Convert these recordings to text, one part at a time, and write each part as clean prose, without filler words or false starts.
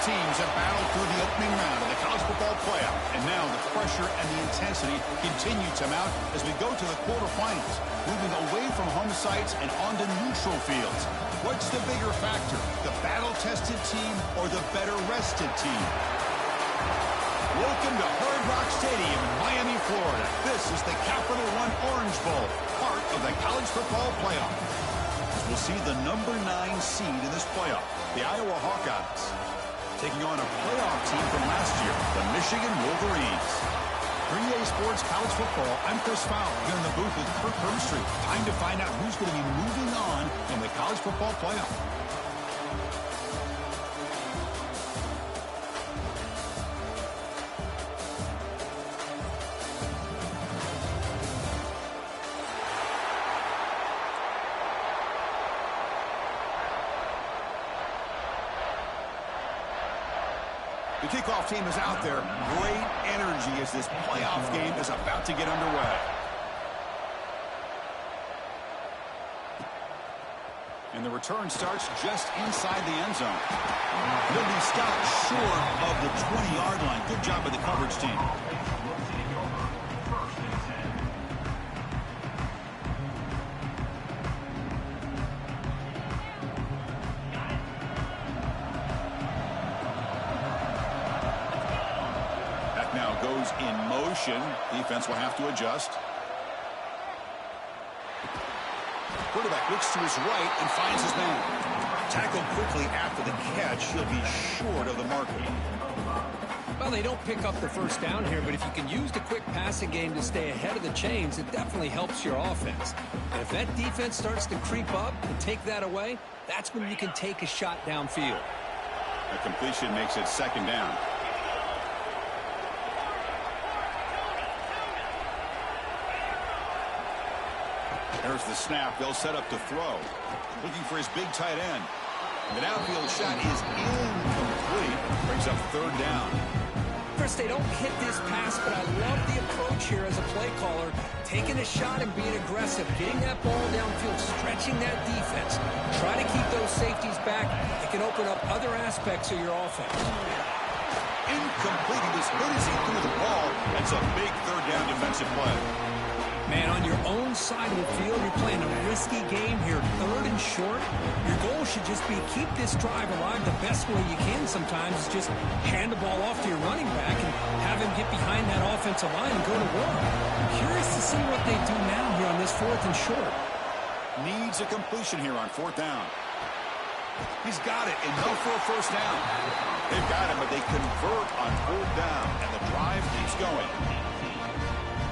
teams have battled through the opening round of the college football playoff, and now the pressure and the intensity continue to mount as we go to the quarterfinals, moving away from home sites and onto neutral fields. What's the bigger factor, the battle-tested team or the better-rested team? Welcome to Hard Rock Stadium in Miami, Florida. This is the Capital One Orange Bowl, part of the college football playoff. We'll see the number 9 seed in this playoff, the Iowa Hawkeyes, taking on a playoff team from last year, the Michigan Wolverines. For EA Sports College Football, I'm Chris Fowler here in the booth with Kirk Herbstreit. Time to find out who's going to be moving on in the college football playoff. The kickoff team is out there. Great energy as this playoff game is about to get underway. And the return starts just inside the end zone. He'll be stopped short of the 20-yard line. Good job by the coverage team. Now goes in motion. Defense will have to adjust. Quarterback looks to his right and finds his man. Tackled quickly after the catch. He'll be short of the marker. Well, they don't pick up the first down here, but if you can use the quick passing game to stay ahead of the chains, it definitely helps your offense. And if that defense starts to creep up and take that away, that's when you can take a shot downfield. A completion makes it second down. There's the snap. They'll set up to throw. Looking for his big tight end. The downfield shot is incomplete. Brings up third down. Chris, they don't hit this pass, but I love the approach here as a play caller. Taking a shot and being aggressive. Getting that ball downfield. Stretching that defense. Try to keep those safeties back. It can open up other aspects of your offense. Incomplete. He was hit as he threw the ball. That's a big third down defensive play. Man, on your own side of the field, you're playing a risky game here, third and short. Your goal should just be keep this drive alive the best way you can sometimes. Is just hand the ball off to your running back and have him get behind that offensive line and go to work. I'm curious to see what they do now here on this fourth and short. Needs a completion here on fourth down. He's got it, enough for a first down. They've got him, but they convert on fourth down, and the drive keeps going.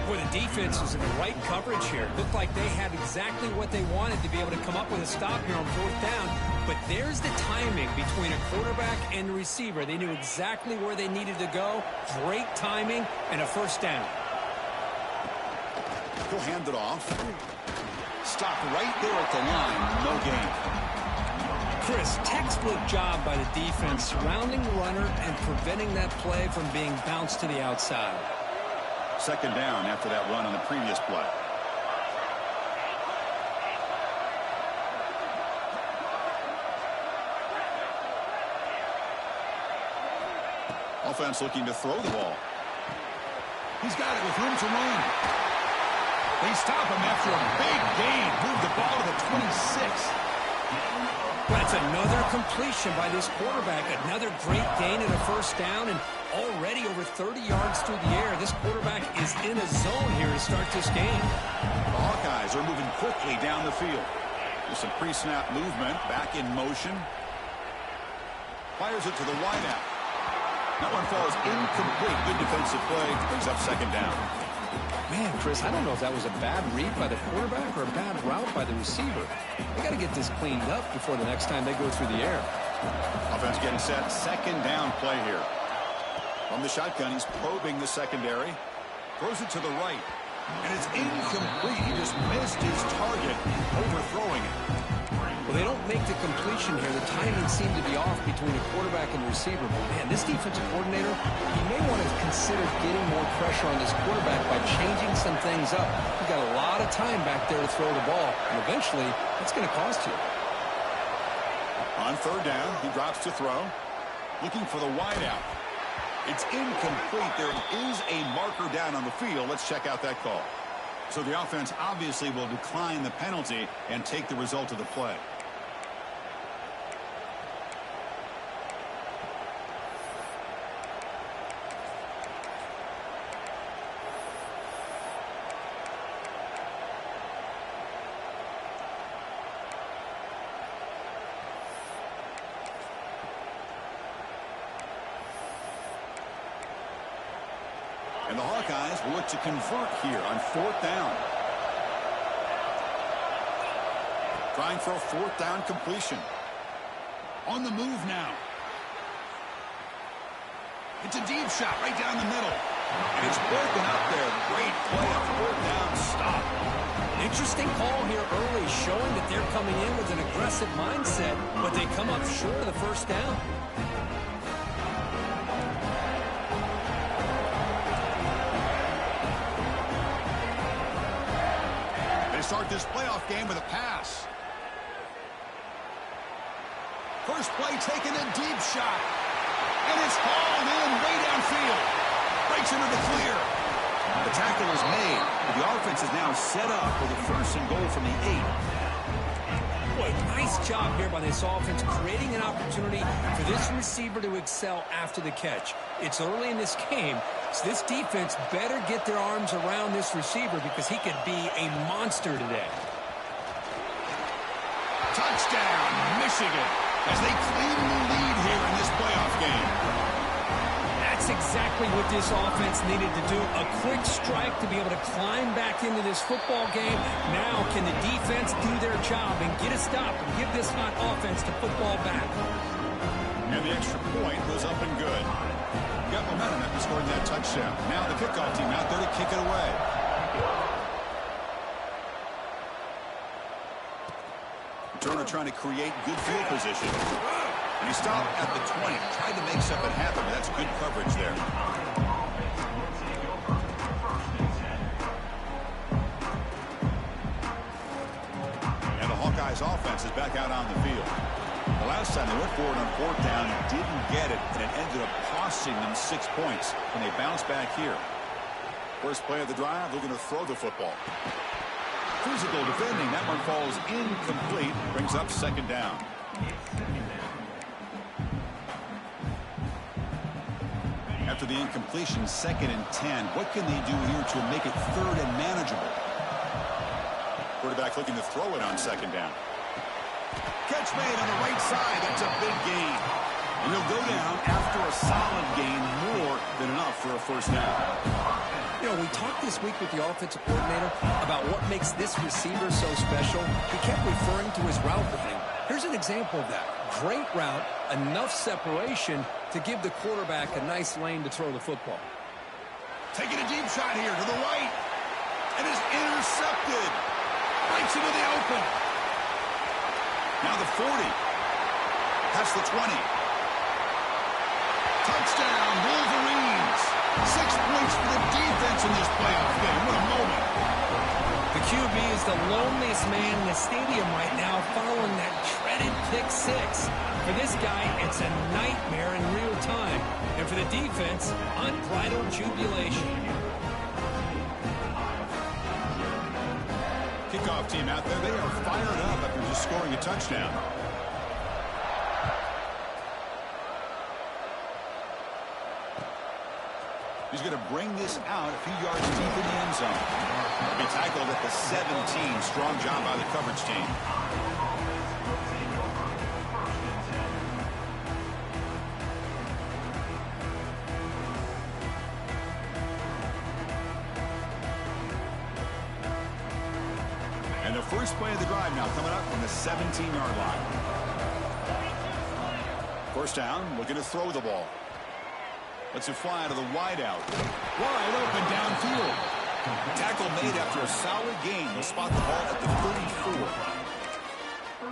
Boy, the defense is in the right coverage here. Looked like they had exactly what they wanted to be able to come up with a stop here on fourth down. But there's the timing between a quarterback and the receiver. They knew exactly where they needed to go. Great timing and a first down. He'll hand it off. Stop right there at the line. No gain. Chris, textbook job by the defense surrounding the runner and preventing that play from being bounced to the outside. Second down after that run on the previous play. Offense looking to throw the ball. He's got it with room to run. They stop him after a big gain. Move the ball to the 26. That's another completion by this quarterback. Another great gain and a first down, and already over 30 yards through the air. This quarterback is in a zone here to start this game. The Hawkeyes are moving quickly down the field. With some pre-snap movement, back in motion. Fires it to the wideout. That one falls incomplete. Good defensive play. Brings up second down. Man, Chris, I don't know if that was a bad read by the quarterback or a bad route by the receiver. They got to get this cleaned up before the next time they go through the air. Offense getting set. Second down play here. From the shotgun, he's probing the secondary. Throws it to the right. And it's incomplete. He just missed his target, overthrowing it. Well, they don't make the completion here. The timing seemed to be off between the quarterback and the receiver. But, man, this defensive coordinator, he may want to consider getting more pressure on this quarterback by changing some things up. You've got a lot of time back there to throw the ball, and eventually, it's going to cost you. On third down, he drops to throw. Looking for the wideout. It's incomplete. There is a marker down on the field. Let's check out that call. So the offense obviously will decline the penalty and take the result of the play. And the Hawkeyes will look to convert here on 4th down. Trying for a 4th down completion. On the move now. It's a deep shot right down the middle. And it's broken up there. Great play, a 4th down stop. Interesting call here early, showing that they're coming in with an aggressive mindset, but they come up short of the 1st down. Start this playoff game with a pass. First play taken, a deep shot. And it's hauled in way downfield. Breaks into the clear. The tackle is made. The offense is now set up with a 1st and goal from the 8. Boy, nice job here by this offense, creating an opportunity for this receiver to excel after the catch. It's early in this game, so this defense better get their arms around this receiver because he could be a monster today. Touchdown, Michigan, as they claim the lead here in this playoff game. That's exactly what this offense needed to do. A quick strike to be able to climb back into this football game. Now can the defense do their job and get a stop and give this hot offense to football back? And the extra point was up and good. Got momentum after scoring that touchdown. Now the kickoff team out there to kick it away. Turner trying to create good field position. And he stopped at the 20. Tried to make something happen, but that's good coverage there. And the Hawkeyes offense is back out on the field. The last time they went for it on 4th down, didn't get it, and it ended up costing them 6 points. And they bounce back here. First play of the drive, looking to throw the football. Physical defending. That one falls incomplete. Brings up 2nd down. After the incompletion, 2nd and 10. What can they do here to make it 3rd and manageable? Quarterback looking to throw it on 2nd down. Catch made on the right side. That's a big gain. And he'll go down after a solid gain, more than enough for a 1st down. You know, we talked this week with the offensive coordinator about what makes this receiver so special. He kept referring to his route running. Here's an example of that. Great route, enough separation to give the quarterback a nice lane to throw the football. Taking a deep shot here to the right. And is intercepted. Breaks into the open. Now the 40. Past the 20. Touchdown, Wolverines. 6 points for the defense in this playoff game. What a moment. The QB is the loneliest man in the stadium right now following that dreaded pick 6. For this guy, it's a nightmare in real time. And for the defense, unbridled jubilation. Kickoff team out there, they are fired up after just scoring a touchdown. He's going to bring this out a few yards deep in the end zone. He'll be tackled at the 17. Strong job by the coverage team. And the first play of the drive now coming up from the 17-yard line. First down, looking to throw the ball. Lets it fly to the wideout. Wide open downfield. Tackle made after a solid gain. He'll spot the ball at the 34.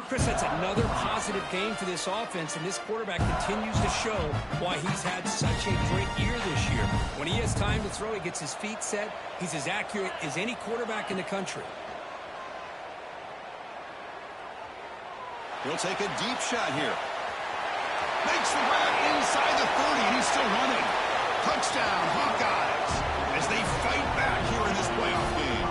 Chris, that's another positive game for this offense, and this quarterback continues to show why he's had such a great year this year. When he has time to throw, he gets his feet set. He's as accurate as any quarterback in the country. He'll take a deep shot here. Makes the grab inside the 30, and he's still running. Touchdown, Hawkeyes, as they fight back here in this playoff game.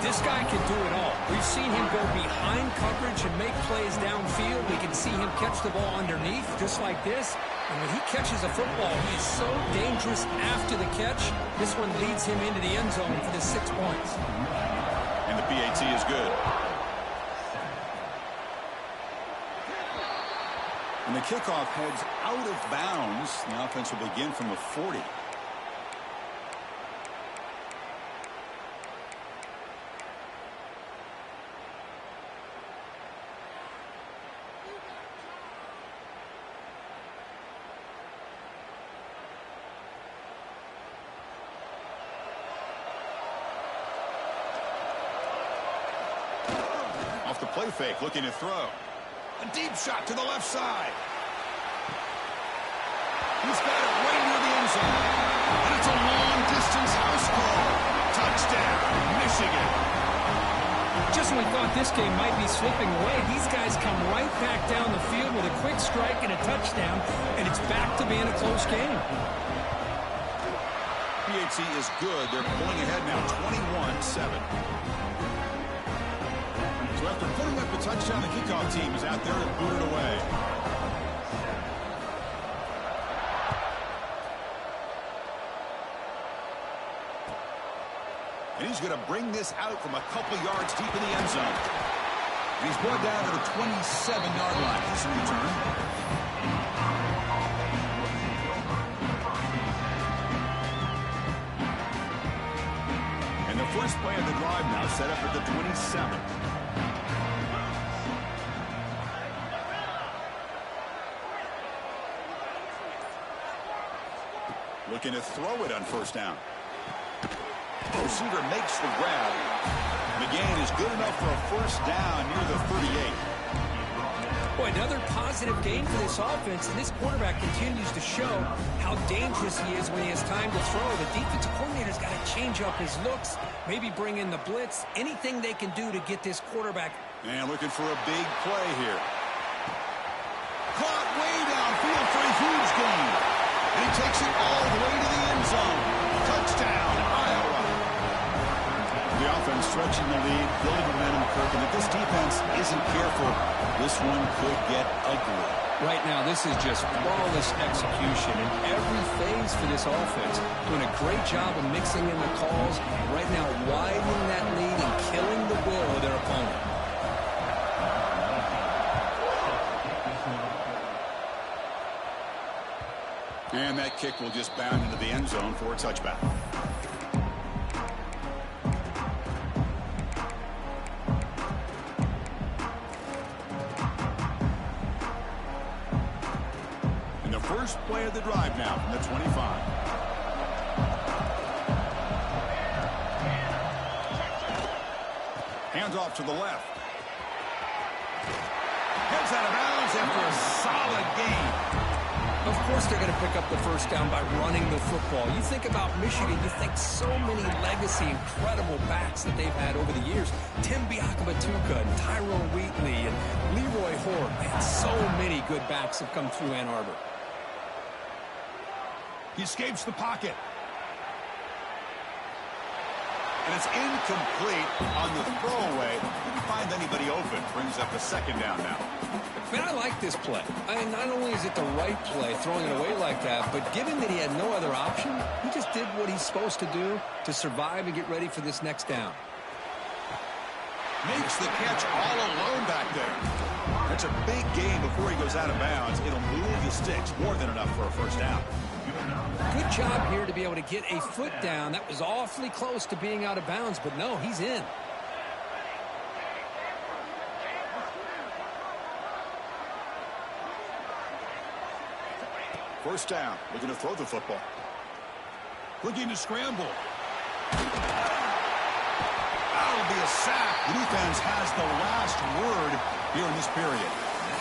This guy can do it all. We've seen him go behind coverage and make plays downfield. We can see him catch the ball underneath, just like this. And when he catches a football, he is so dangerous after the catch. This one leads him into the end zone for the 6 points. And the PAT is good. And the kickoff heads out of bounds. The offense will begin from the 40. Off the play fake, looking to throw. A deep shot to the left side. He's got it right near the end zone. And it's a long-distance house call. Touchdown, Michigan. Just when we thought this game might be slipping away, these guys come right back down the field with a quick strike and a touchdown, and it's back to being a close game. PAT is good. They're pulling ahead now, 21-7. So after putting up a touchdown, the kickoff team is out there to boot it away. And he's going to bring this out from a couple yards deep in the end zone. And he's brought down to the 27-yard line. Here's a return. And the first play of the drive now set up at the 27. Looking to throw it on first down. Receiver makes the grab. The gain is good enough for a first down near the 38. Boy, another positive gain for this offense, and this quarterback continues to show how dangerous he is when he has time to throw. The defensive coordinator's got to change up his looks, maybe bring in the blitz, anything they can do to get this quarterback. And looking for a big play here. Caught way downfield for a huge gain. And he takes it all the way to the end zone. Touchdown, Iowa. The offense stretching the lead, building momentum, Kirk, and if this defense isn't careful, this one could get ugly. Right now, this is just flawless execution in every phase for this offense. Doing a great job of mixing in the calls. Right now, widening that lead and killing the will of their opponent. And that kick will just bound into the end zone for a touchback. And the first play of the drive now from the 25. Hands off to the left. Heads out of bounds after a solid gain. Of course they're going to pick up the first down by running the football. You think about Michigan, you think so many legacy, incredible backs that they've had over the years. Tim Biakabatuka and Tyrone Wheatley and Leroy Horde. Man, so many good backs have come through Ann Arbor. He escapes the pocket. And it's incomplete on the throwaway. Didn't find anybody open. Brings up a second down now. Man, I like this play. I mean, not only is it the right play, throwing it away like that, but given that he had no other option, he just did what he's supposed to do to survive and get ready for this next down. Makes the catch all alone back there. That's a big gain before he goes out of bounds. It'll move the sticks, more than enough for a first down. Good job here to be able to get a foot down. That was awfully close to being out of bounds, but no, he's in. First down, looking to throw the football. Looking to scramble. That'll be a sack. The defense has the last word here in this period.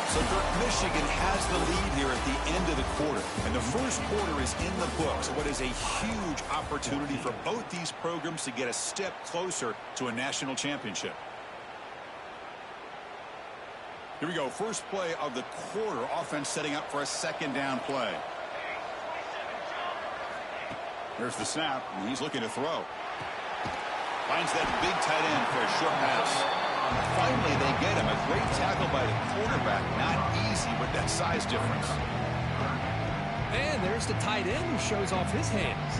So Michigan has the lead here at the end of the quarter. And the first quarter is in the books. What is a huge opportunity for both these programs to get a step closer to a national championship. Here we go. First play of the quarter. Offense setting up for a second down play. Here's the snap, and he's looking to throw. Finds that big tight end for a short pass. Finally, they get him. A great tackle by the quarterback. Not easy with that size difference. And there's the tight end who shows off his hands.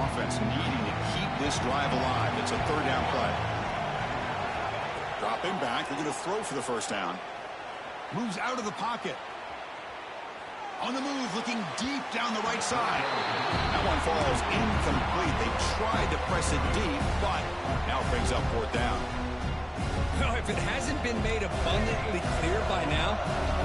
Offense needing to keep this drive alive. It's a third down play. Dropping back. They're going to throw for the first down. Moves out of the pocket. On the move, looking deep down the right side. That one falls incomplete. They tried to press it deep, but now brings up fourth down. Well, if it hasn't been made abundantly clear by now,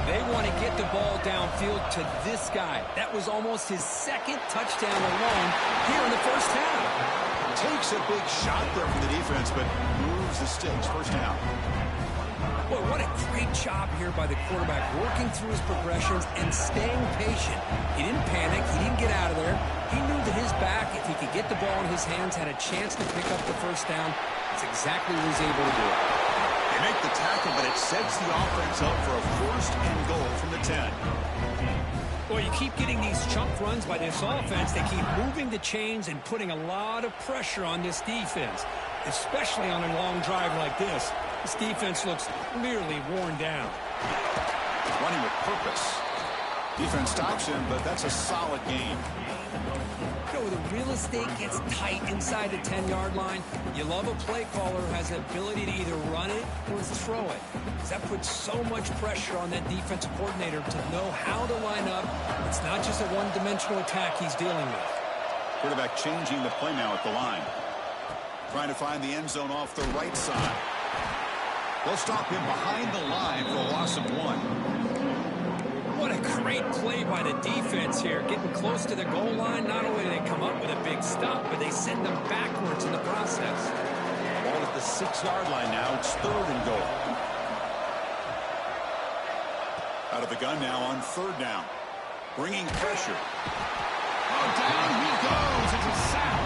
they want to get the ball downfield to this guy. That was almost his second touchdown alone here in the first half. Takes a big shot there from the defense, but moves the sticks. First down. Boy, what a great job here by the quarterback, working through his progressions and staying patient. He didn't panic. He didn't get out of there. He knew that his back, if he could get the ball in his hands, had a chance to pick up the first down. That's exactly what he's able to do. They make the tackle, but it sets the offense up for a first and goal from the 10. Well, you keep getting these chunk runs by this offense. They keep moving the chains and putting a lot of pressure on this defense, especially on a long drive like this. This defense looks clearly worn down. Running with purpose. Defense stops him, but that's a solid game. You know, the real estate gets tight inside the 10-yard line. You love a play caller who has the ability to either run it or throw it. That puts so much pressure on that defensive coordinator to know how to line up. It's not just a one-dimensional attack he's dealing with. Quarterback changing the play now at the line. Trying to find the end zone off the right side. They'll stop him behind the line for a loss of 1. What a great play by the defense here. Getting close to the goal line, not only do they come up with a big stop, but they send them backwards in the process. Ball at the 6-yard line now. It's third and goal. Out of the gun now on third down. Bringing pressure. Oh, down he goes. It's a sack.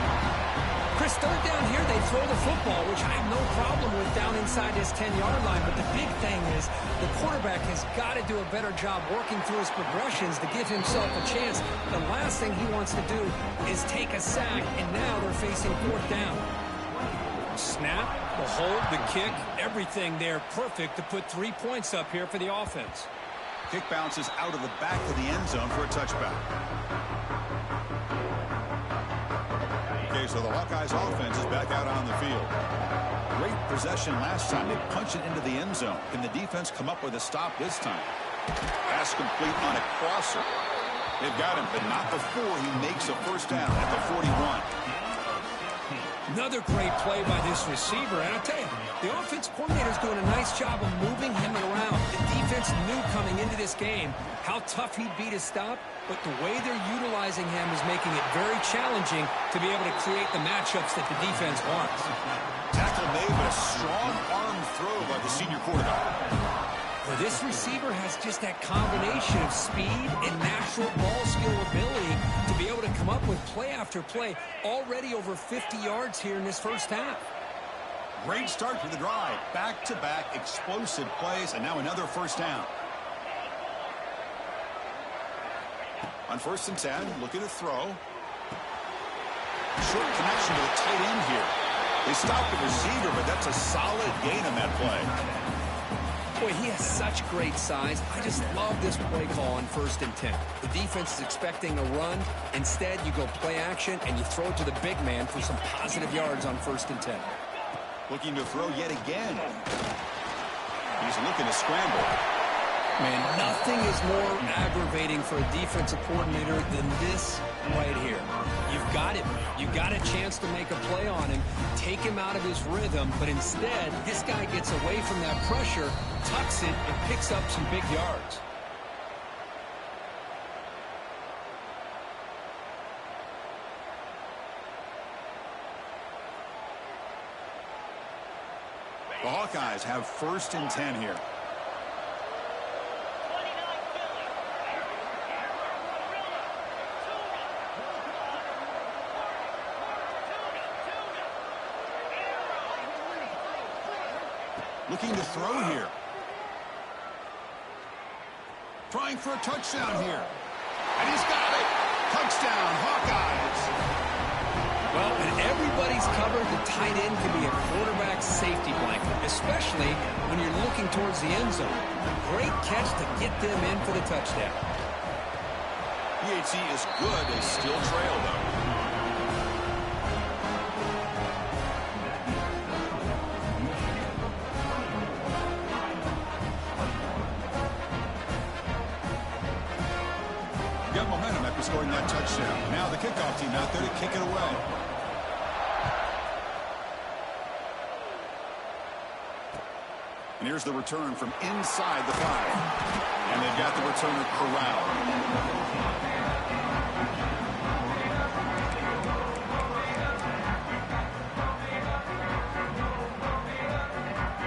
Chris, third down here, they throw the football, which I have no problem with down inside this 10-yard line. But the big thing is the quarterback has got to do a better job working through his progressions to give himself a chance. The last thing he wants to do is take a sack, and now they're facing fourth down. Snap, the hold, the kick, everything there perfect to put 3 points up here for the offense. Kick bounces out of the back of the end zone for a touchback. Okay, so the Hawkeyes offense is back out on the field. Great possession last time. They punch it into the end zone. Can the defense come up with a stop this time? Pass complete on a crosser. They've got him, but not before he makes a first down at the 41. Another great play by this receiver. And I'll tell you, the offense coordinator's doing a nice job of moving him around. The defense knew coming into this game how tough he'd be to stop, but the way they're utilizing him is making it very challenging to be able to create the matchups that the defense wants. Tackle made, but a strong arm throw by the senior quarterback. Well, this receiver has just that combination of speed and natural ball skill ability to be able to come up with play after play. Already over 50 yards here in this first half. Great start to the drive. Back-to-back explosive plays, and now another first down. On first and 10, looking to throw. Short connection to the tight end here. They stopped the receiver, but that's a solid gain on that play. Boy, he has such great size. I just love this play call on first and 10. The defense is expecting a run. Instead, you go play action, and you throw it to the big man for some positive yards on first and 10. Looking to throw yet again. He's looking to scramble. Man, nothing is more aggravating for a defensive coordinator than this right here. You've got it. You've got a chance to make a play on him, take him out of his rhythm, but instead, this guy gets away from that pressure, tucks it, and picks up some big yards. The Hawkeyes have first and 10 here. Looking to throw here. trying for a touchdown here. And he's got it. Touchdown, Hawkeyes. Well, when everybody's covered, the tight end can be a quarterback's safety blanket, especially when you're looking towards the end zone. Great catch to get them in for the touchdown. PHC is good. They still trail, though. Got momentum after scoring that touchdown. Now the kickoff team out there to kick it away. And here's the return from inside the 5. And they've got the returner corralled.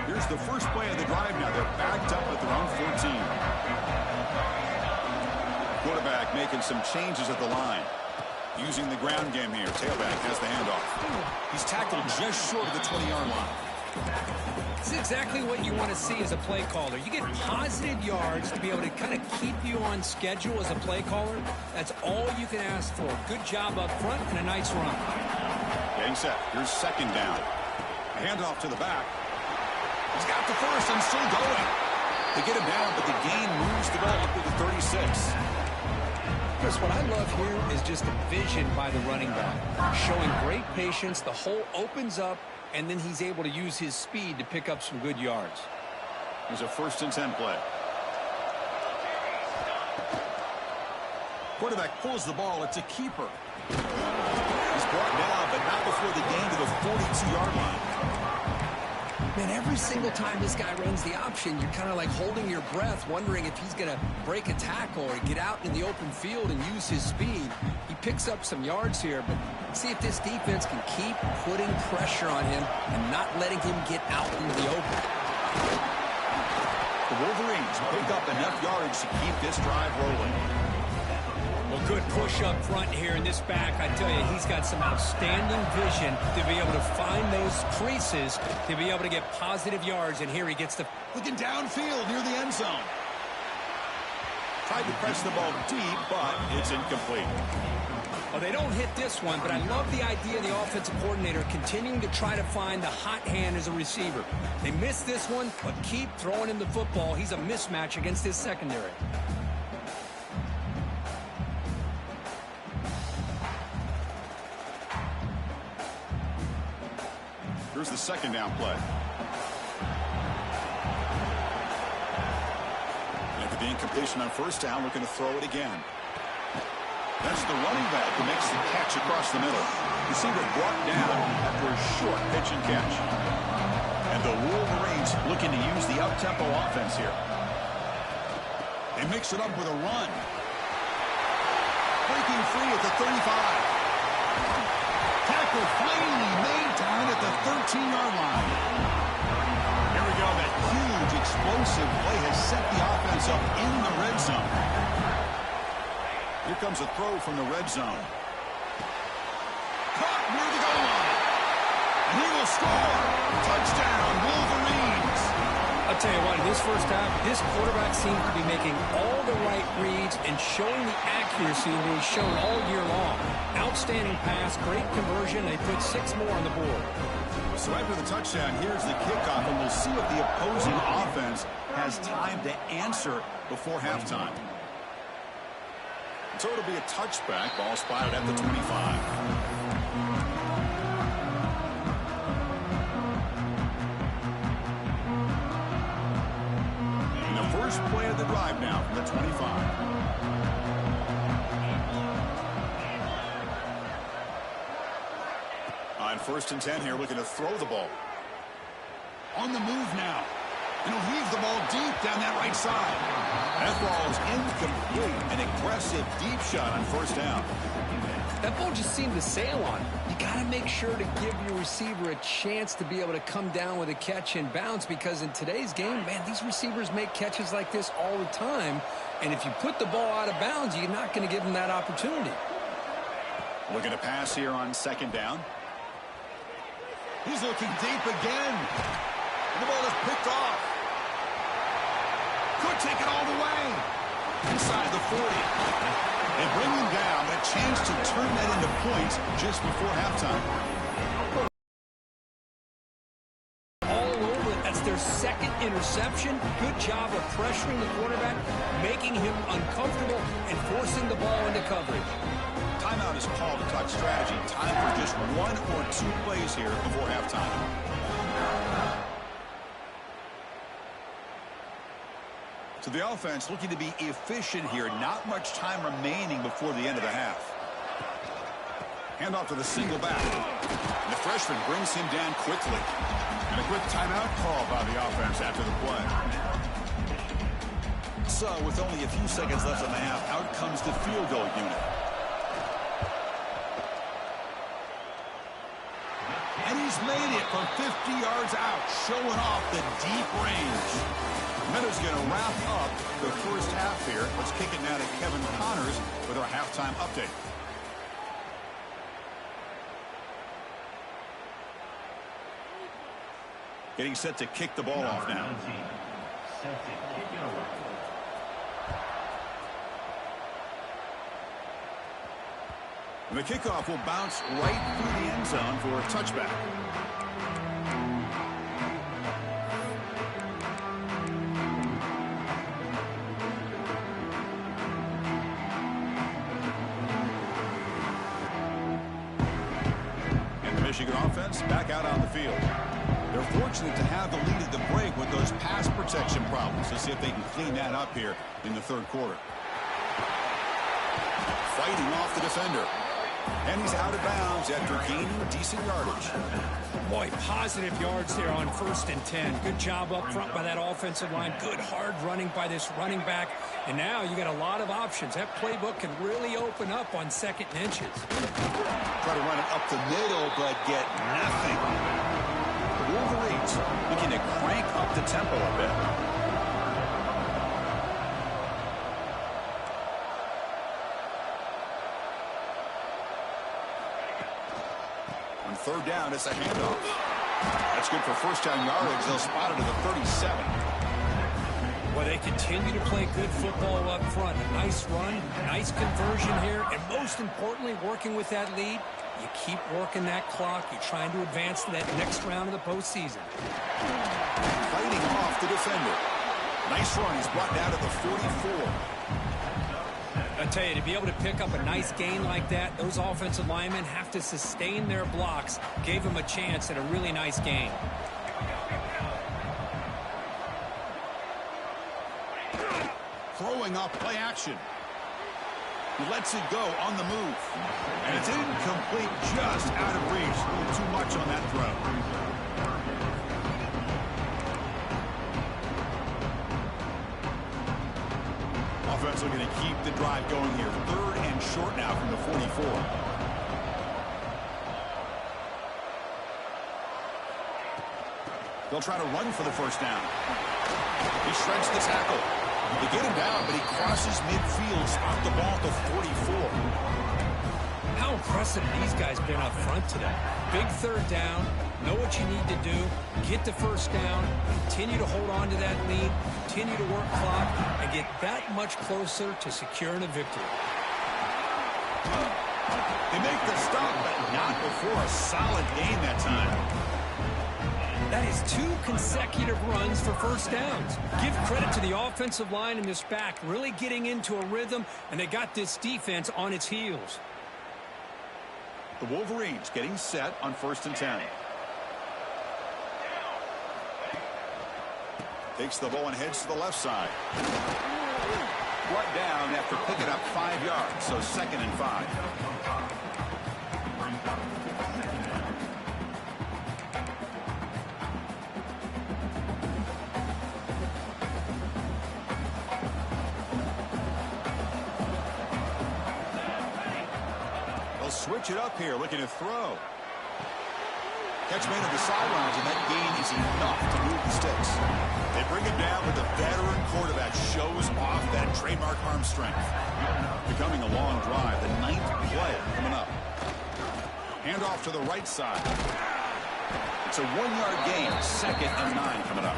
Here's the first play of the drive now. They're backed up at their own 14. Quarterback making some changes at the line. Using the ground game here. Tailback has the handoff. He's tackled just short of the 20-yard line. This is exactly what you want to see as a play caller. You get positive yards to be able to kind of keep you on schedule as a play caller. That's all you can ask for. Good job up front and a nice run. Getting set. Here's second down. A handoff to the back. He's got the first and still going. They get him down, but the gain moves the ball up to the 36. Chris, what I love here is just the vision by the running back. Showing great patience. The hole opens up, and then he's able to use his speed to pick up some good yards. Here's a 1st and 10 play. Quarterback pulls the ball. It's a keeper. He's brought down, but not before the gain to the 42-yard line. Man, every single time this guy runs the option, you're kind of like holding your breath, wondering if he's going to break a tackle or get out in the open field and use his speed. He picks up some yards here, but see if this defense can keep putting pressure on him and not letting him get out into the open. The Wolverines pick up enough yards to keep this drive rolling. Well, good push up front here in this back. I tell you, he's got some outstanding vision to be able to find those creases, to be able to get positive yards, and here he gets the... Looking downfield near the end zone. Tried to press the ball deep, but it's incomplete. Well, they don't hit this one, but I love the idea of the offensive coordinator continuing to try to find the hot hand as a receiver. They missed this one, but keep throwing him the football. He's a mismatch against his secondary. Here's the second down play. After the incompletion on first down, looking to throw it again. That's the running back who makes the catch across the middle. Receiver brought down after a short pitch and catch. And the Wolverines looking to use the up-tempo offense here. They mix it up with a run. Breaking free at the 35. Tackle finally made down at the 13-yard line. Here we go. That huge explosive play has set the offense up in the red zone. Here comes a throw from the red zone. Caught near the goal line. And he will score. Touchdown, Wolverines. I'll tell you what, in this first half, this quarterback seems to be making all the right reads and showing the accuracy that he's shown all year long. Outstanding pass, great conversion, and they put 6 more on the board. So after the touchdown, here's the kickoff, and we'll see if the opposing offense has time to answer before halftime. So it'll be a touchback. Ball spotted at the 25. First play of the drive now from the 25. On 1st and 10 here, looking to throw the ball. On the move now. And he'll heave the ball deep down that right side. That ball is incomplete. An aggressive deep shot on first down. That ball just seemed to sail on. You got to make sure to give your receiver a chance to be able to come down with a catch and bounce, because in today's game, man, these receivers make catches like this all the time. And if you put the ball out of bounds, you're not going to give them that opportunity. Looking to pass here on second down. He's looking deep again. And the ball is picked off. Could take it all the way. inside the 40. They bring him down, a chance to turn that into points just before halftime. All over it. That's their second interception. Good job of pressuring the quarterback, making him uncomfortable, and forcing the ball into coverage. Timeout is called to talk strategy. Time for just 1 or 2 plays here before halftime. So the offense looking to be efficient here. Not much time remaining before the end of the half. Handoff to the single back. And the freshman brings him down quickly. And a quick timeout call by the offense after the play. So with only a few seconds left in the half, out comes the field goal unit. And he's made it from 50 yards out, showing off the deep range. Meadows going to wrap up the first half here. Let's kick it now to Kevin Connors with our halftime update. Getting set to kick the ball off now. And the kickoff will bounce right through the end zone for a touchback. And the Michigan offense back out on the field. They're fortunate to have the lead at the break with those pass protection problems. Let's see if they can clean that up here in the third quarter. Fighting off the defender. And he's out of bounds after gaining decent yardage. Boy, positive yards there on 1st and 10. Good job up front by that offensive line. Good hard running by this running back. And now you got a lot of options. That playbook can really open up on 2nd and inches. Try to run it up the middle, but get nothing. The Wolverines looking to crank up the tempo a bit. On 3rd down, it's a handoff. That's good for first down yardage. They'll spot it at the 37. Well, they continue to play good football up front. A nice run, nice conversion here, and most importantly, working with that lead, you keep working that clock. You're trying to advance to that next round of the postseason. Fighting off the defender. Nice run. He's brought down to the 44. I tell you, to be able to pick up a nice gain like that, those offensive linemen have to sustain their blocks. Gave them a chance at a really nice gain. Throwing off play action. He lets it go on the move. And it's incomplete, just out of reach. A little too much on that throw. Offense looking to keep the drive going here. 3rd and short now from the 44. They'll try to run for the first down. He shreds the tackle. They get him down, but he crosses midfield, spot the ball at the 44. How impressive these guys been up front today. Big 3rd down. Know what you need to do. Get the first down. Continue to hold on to that lead. Continue to work clock and get that much closer to securing a victory. They make the stop, but not before a solid gain that time. That is 2 consecutive runs for first downs. Give credit to the offensive line in this back, really getting into a rhythm, and they got this defense on its heels. The Wolverines getting set on 1st and 10. Takes the ball and heads to the left side. Brought down after picking up 5 yards, so 2nd and 5. They'll switch it up here, looking to throw. Catch made on the sidelines, and that gain is enough to move the sticks. They bring it down, but the veteran quarterback shows off that trademark arm strength. Becoming a long drive, the 9th play coming up. Handoff to the right side. It's a 1-yard gain, 2nd and 9 coming up.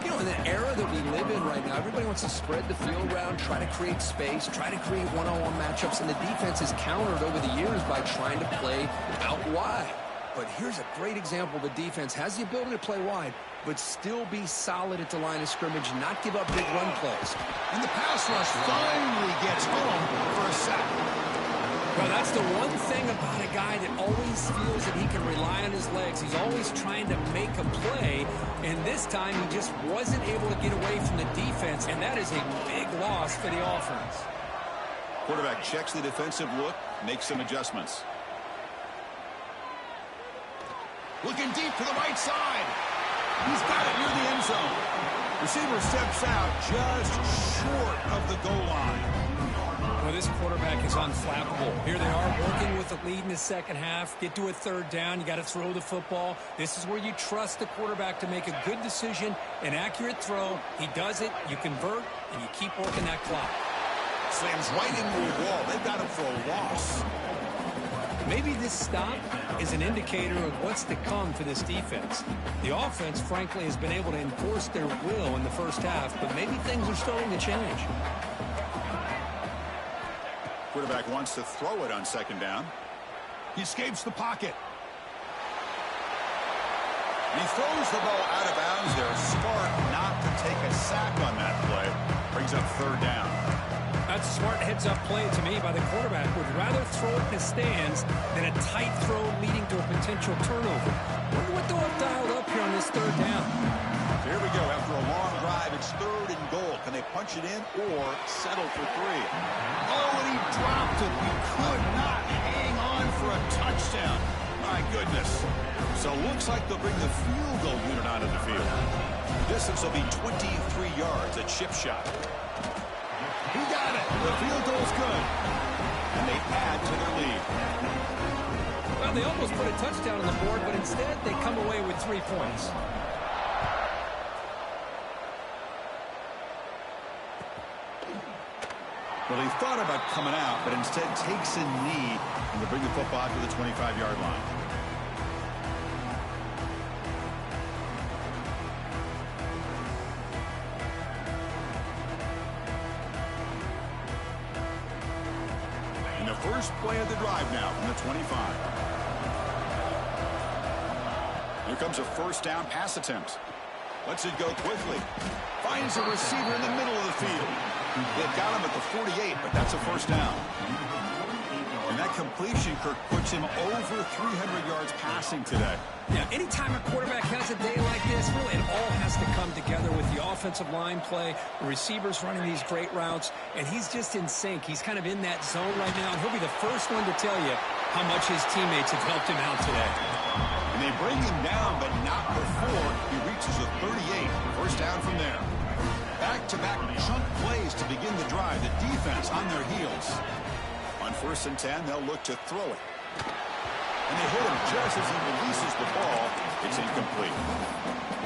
You know, in that era that we live in right now, everybody wants to spread the field around, try to create space, try to create one-on-one matchups, and the defense is countered over the years by trying to play out wide. But here's a great example. The defense has the ability to play wide, but still be solid at the line of scrimmage, not give up big run plays. And the pass rush finally gets home for a sack. Well, that's the one thing about a guy that always feels that he can rely on his legs. He's always trying to make a play, and this time he just wasn't able to get away from the defense, and that is a big loss for the offense. Quarterback checks the defensive look, makes some adjustments. Looking deep to the right side. He's got it near the end zone. Receiver steps out just short of the goal line. Well, this quarterback is unflappable. Here they are working with the lead in the second half. Get to a third down. You got to throw the football. This is where you trust the quarterback to make a good decision, an accurate throw. He does it, you convert, and you keep working that clock. Slams right into the wall. They've got him for a loss. Maybe this stop is an indicator of what's to come for this defense. The offense, frankly, has been able to enforce their will in the first half, but maybe things are starting to change. Quarterback wants to throw it on second down. He escapes the pocket. And he throws the ball out of bounds there. Smart not to take a sack on that play. Brings up third down. That's a smart heads-up play to me by the quarterback. Would rather throw it in the stands than a tight throw leading to a potential turnover. Wonder what they'll have dialed up here on this third down. So here we go. After a long drive, it's third and goal. Can they punch it in or settle for three? Oh, and he dropped it. He could not hang on for a touchdown. My goodness. So looks like they'll bring the field goal unit onto the field. Distance will be 23 yards, a chip shot. He got it. The field goal's good. And they add to their lead. Well, they almost put a touchdown on the board, but instead they come away with 3 points. Well, he thought about coming out, but instead takes a knee and to bring the football to the 25-yard line. And the first play of the drive now from the 25. Here comes a first down pass attempt. Lets it go quickly. Finds a receiver in the middle of the field. They've got him at the 48, but that's a first down. And that completion, Kirk, puts him over 300 yards passing today. Yeah, anytime a quarterback has a day like this, really it all has to come together with the offensive line play, the receivers running these great routes, and he's just in sync. He's kind of in that zone right now, and he'll be the first one to tell you how much his teammates have helped him out today. And they bring him down, but not before he reaches a 38. First down from there. Back-to-back chunk plays to begin the drive. The defense on their heels. On 1st and 10, they'll look to throw it. And they hit him just as he releases the ball. It's incomplete.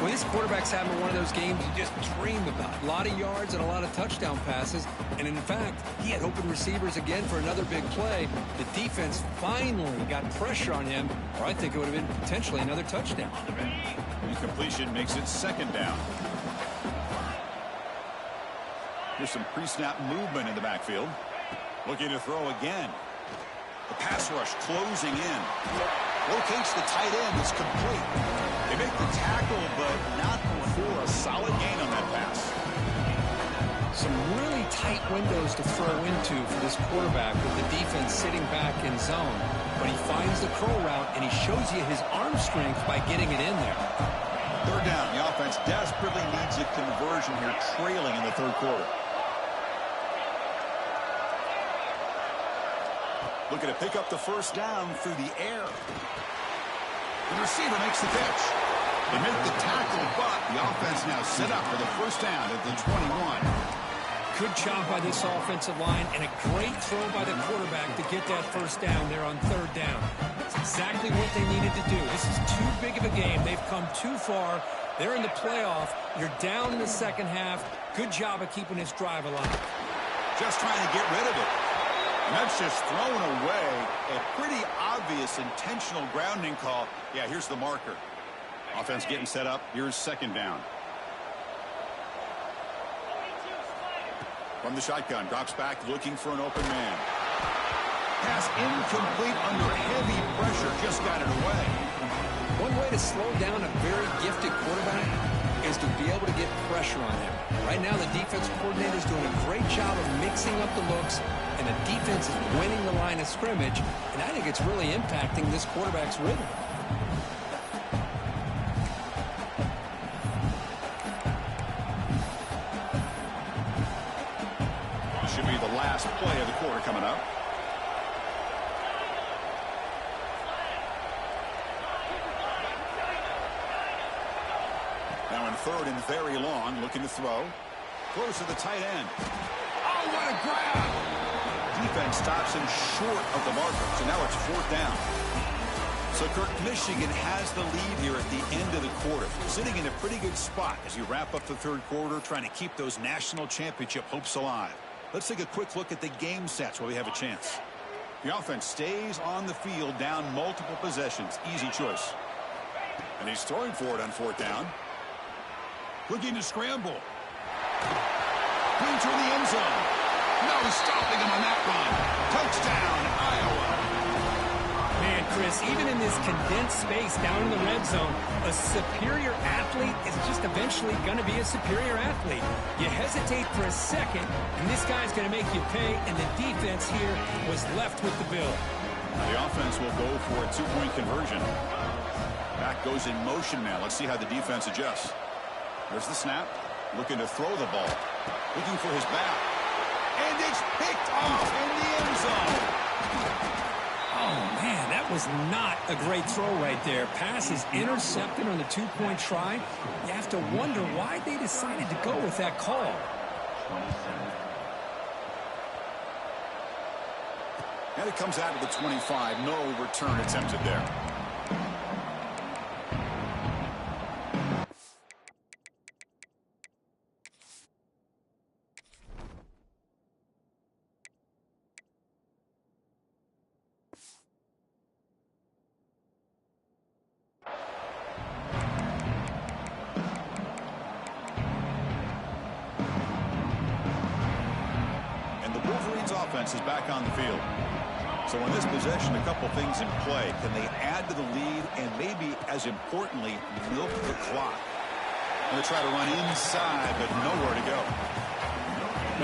Well, this quarterback's having one of those games you just dream about. A lot of yards and a lot of touchdown passes. And in fact, he had open receivers again for another big play. The defense finally got pressure on him, or I think it would have been potentially another touchdown. Incompletion makes it second down. Here's some pre-snap movement in the backfield. Looking to throw again. The pass rush closing in. Locates the tight end. It's complete. They make the tackle, but not for a solid gain on that pass. Some really tight windows to throw into for this quarterback with the defense sitting back in zone. But he finds the curl route, and he shows you his arm strength by getting it in there. Third down. The offense desperately needs a conversion here, trailing in the third quarter. Looking to pick up the first down through the air. The receiver makes the catch. They make the tackle, but the offense now set up for the first down at the 21. Good job by this offensive line, and a great throw by the quarterback to get that first down there on third down. That's exactly what they needed to do. This is too big of a game. They've come too far. They're in the playoff. You're down in the second half. Good job of keeping this drive alive. Just trying to get rid of it. And that's just thrown away. A pretty obvious intentional grounding call. Yeah, here's the marker. Offense getting set up. Here's second down. From the shotgun, drops back looking for an open man. Pass incomplete under heavy pressure, just got it away. One way to slow down a very gifted quarterback is to be able to get pressure on him. Right now, the defense coordinator is doing a great job of mixing up the looks, and the defense is winning the line of scrimmage, and I think it's really impacting this quarterback's rhythm. Should be the last play of the quarter coming up. Now in third and very long, looking to throw. Throws to the tight end. Oh, what a grab! Defense stops him short of the marker, so now it's fourth down. So, Kirk, Michigan has the lead here at the end of the quarter, sitting in a pretty good spot as you wrap up the third quarter, trying to keep those national championship hopes alive. Let's take a quick look at the game stats while we have a chance. The offense stays on the field, down multiple possessions. Easy choice. And he's throwing for it on fourth down. Looking to scramble. Into the end zone. No stopping him on that run. Touchdown, Iowa. Man, Chris, even in this condensed space down in the red zone, a superior athlete is just eventually going to be a superior athlete. You hesitate for a second, and this guy's going to make you pay, and the defense here was left with the bill. Now the offense will go for a two-point conversion. Back goes in motion now. Let's see how the defense adjusts. There's the snap. Looking to throw the ball. Looking for his back. And it's picked off in the end zone. Oh, man, that was not a great throw right there. Pass is intercepted on the two-point try. You have to wonder why they decided to go with that call. And it comes out of the 25. No return attempted there. Is back on the field. So in this possession, a couple things in play. Can they add to the lead and maybe, as importantly, milk the clock? Going to try to run inside, but nowhere to go.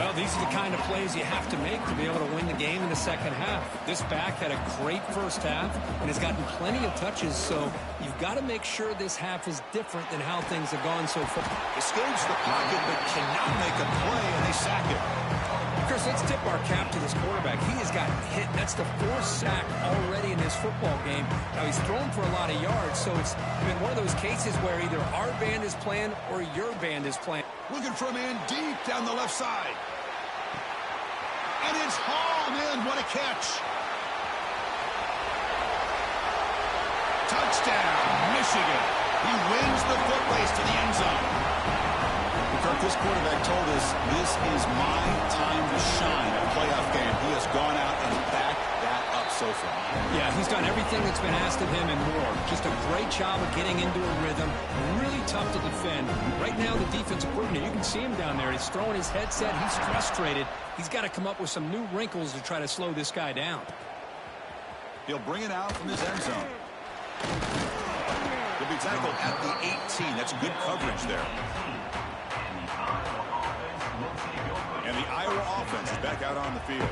Well, these are the kind of plays you have to make to be able to win the game in the second half. This back had a great first half and has gotten plenty of touches, so you've got to make sure this half is different than how things have gone so far. Escapes the pocket, but cannot make a play, and they sack it. Chris, let's tip our cap to this quarterback. He has gotten hit. That's the fourth sack already in this football game. Now, he's thrown for a lot of yards, so it's been one of those cases where either our band is playing or your band is playing. Looking for a man deep down the left side. And it's hauled in. What a catch. Touchdown, Michigan. He wins the foot race to the end zone. Kirk, this quarterback told us this is my time to shine. A playoff game. He has gone out and backed that up so far. Yeah, he's done everything that's been asked of him and more. Just a great job of getting into a rhythm. Really tough to defend. Right now, the defensive coordinator, you can see him down there. He's throwing his headset. He's frustrated. He's got to come up with some new wrinkles to try to slow this guy down. He'll bring it out from his end zone. He'll be tackled at the 18. That's good coverage there. And the Iowa offense is back out on the field.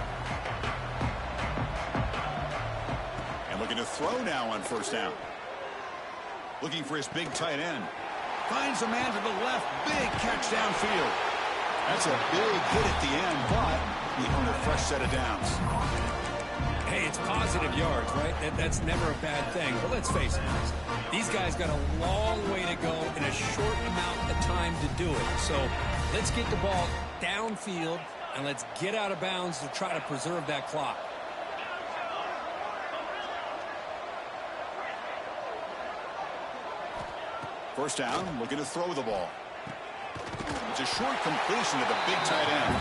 And looking to throw now on first down. Looking for his big tight end. Finds a man to the left. Big catch downfield. That's a big hit at the end, but he earned a fresh set of downs. Hey, it's positive yards, right? That's never a bad thing. But let's face it, these guys got a long way to go in a short amount of time to do it. So let's get the ball downfield, and let's get out of bounds to try to preserve that clock. First down, looking to throw the ball. It's a short completion to the big tight end.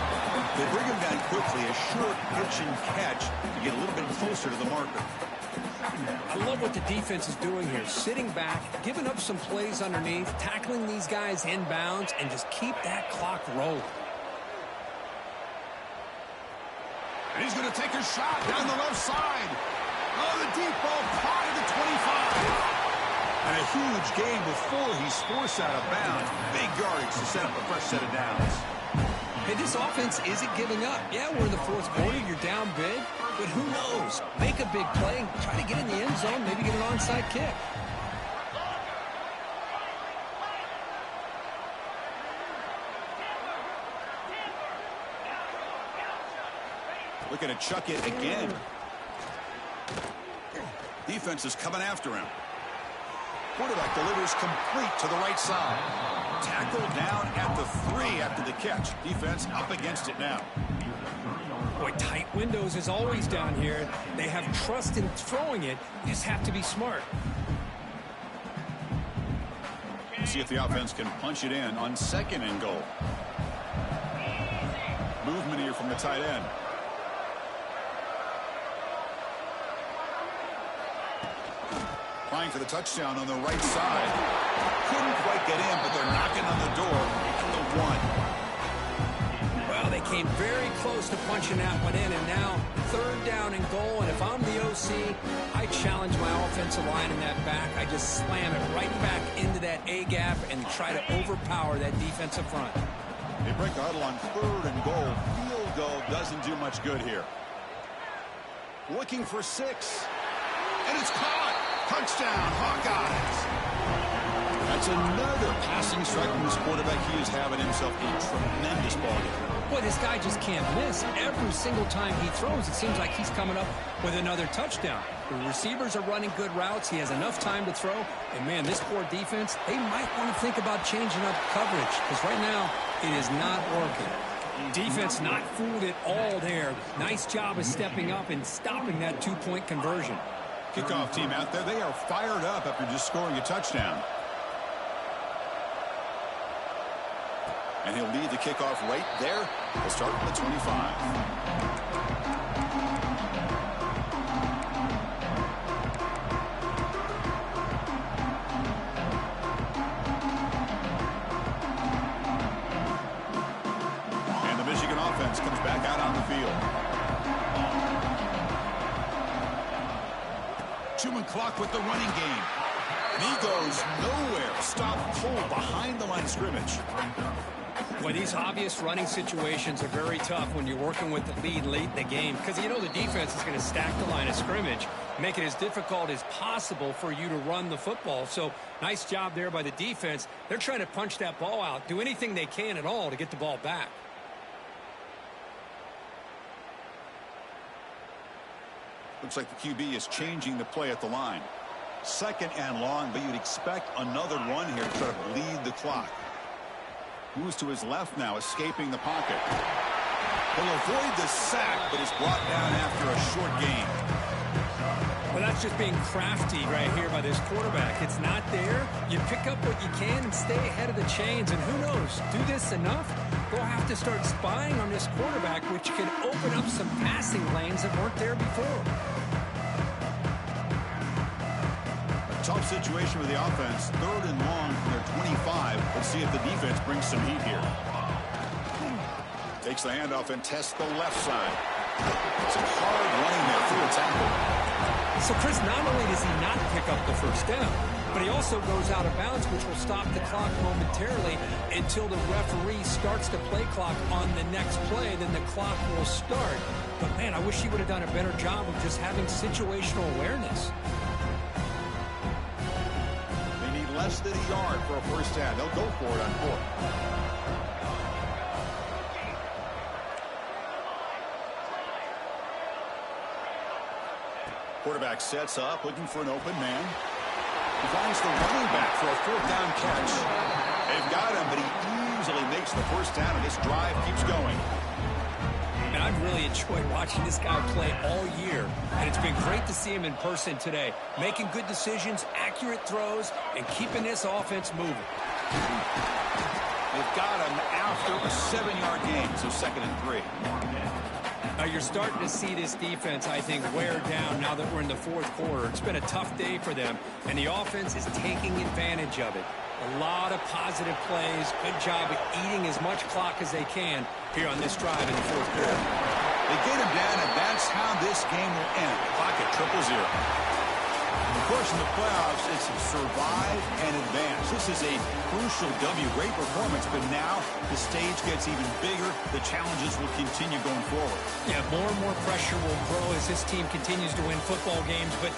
They bring him down quickly, a short pitch and catch to get a little bit closer to the marker. I love what the defense is doing here. Sitting back, giving up some plays underneath, tackling these guys inbounds, and just keep that clock rolling. And he's going to take a shot down the left side. Oh, the deep ball caught at the 25. And a huge gain before he's forced out of bounds. Big yardage to set up a fresh set of downs. Hey, this offense isn't giving up. Yeah, we're in the fourth quarter. You're down big. But who knows? Make a big play. Try to get in the end zone. Maybe get an onside kick. Looking to chuck it again. Defense is coming after him. Quarterback delivers complete to the right side. Tackle down at the 3 after the catch. Defense up against it now. Boy, tight windows is always down here. They have trust in throwing it. You just have to be smart. See if the offense can punch it in on 2nd and goal. Movement here from the tight end. Trying for the touchdown on the right side. Couldn't quite get in, but they're knocking on the door at the 1. Well, they came very close to punching that one in, and now 3rd down and goal. And if I'm the OC, I challenge my offensive line in that back. I just slam it right back into that A-gap and try to overpower that defensive front. They break the huddle on 3rd and goal. Field goal doesn't do much good here. Looking for 6. And it's caught. Touchdown, Hawkeyes. That's another passing strike from this quarterback. He is having himself a tremendous ball game. Boy, this guy just can't miss. Every single time he throws, it seems like he's coming up with another touchdown. The receivers are running good routes. He has enough time to throw. And, man, this poor defense, they might want to think about changing up coverage because right now it is not working. Defense not fooled at all there. Nice job of stepping up and stopping that 2-point conversion. Kickoff team out there. They are fired up after just scoring a touchdown. And he'll lead the kickoff right there. He'll start from the 25. And the Michigan offense comes back out on the field. Chewing clock with the running game. And he goes nowhere. Stop pulled behind the line of scrimmage. Well, these obvious running situations are very tough when you're working with the lead late in the game because you know the defense is going to stack the line of scrimmage, make it as difficult as possible for you to run the football. So nice job there by the defense. They're trying to punch that ball out, do anything they can at all to get the ball back. Looks like the QB is changing the play at the line. 2nd and long, but you'd expect another run here to try to bleed the clock. Moves to his left now, escaping the pocket. He'll avoid the sack, but is brought down after a short gain. Well, that's just being crafty right here by this quarterback. It's not there. You pick up what you can and stay ahead of the chains. And who knows, do this enough, they'll have to start spying on this quarterback, which can open up some passing lanes that weren't there before. Tough situation with the offense. 3rd and long from their 25. Let's see if the defense brings some heat here. Takes the handoff and tests the left side. It's a hard running there through a tackle. So, Chris, not only does he not pick up the first down, but he also goes out of bounds, which will stop the clock momentarily until the referee starts the play clock on the next play. Then the clock will start. But, man, I wish he would have done a better job of just having situational awareness. Less than a yard for a first down. They'll go for it on 4th. Quarterback sets up, looking for an open man. He finds the running back for a 4th down catch. They've got him, but he easily makes the first down, and this drive keeps going. And I've really enjoyed watching this guy play all year. And it's been great to see him in person today. Making good decisions, accurate throws, and keeping this offense moving. They've got him after a 7-yard gain, so 2nd and 3. Now you're starting to see this defense, I think, wear down now that we're in the 4th quarter. It's been a tough day for them, and the offense is taking advantage of it. A lot of positive plays. Good job of eating as much clock as they can here on this drive in the 4th quarter. They get him down at this game will end. Clock at 0-0. Of course, in the playoffs, it's survive and advance. This is a crucial W. Great performance, but now the stage gets even bigger. The challenges will continue going forward. Yeah, more and more pressure will grow as this team continues to win football games, but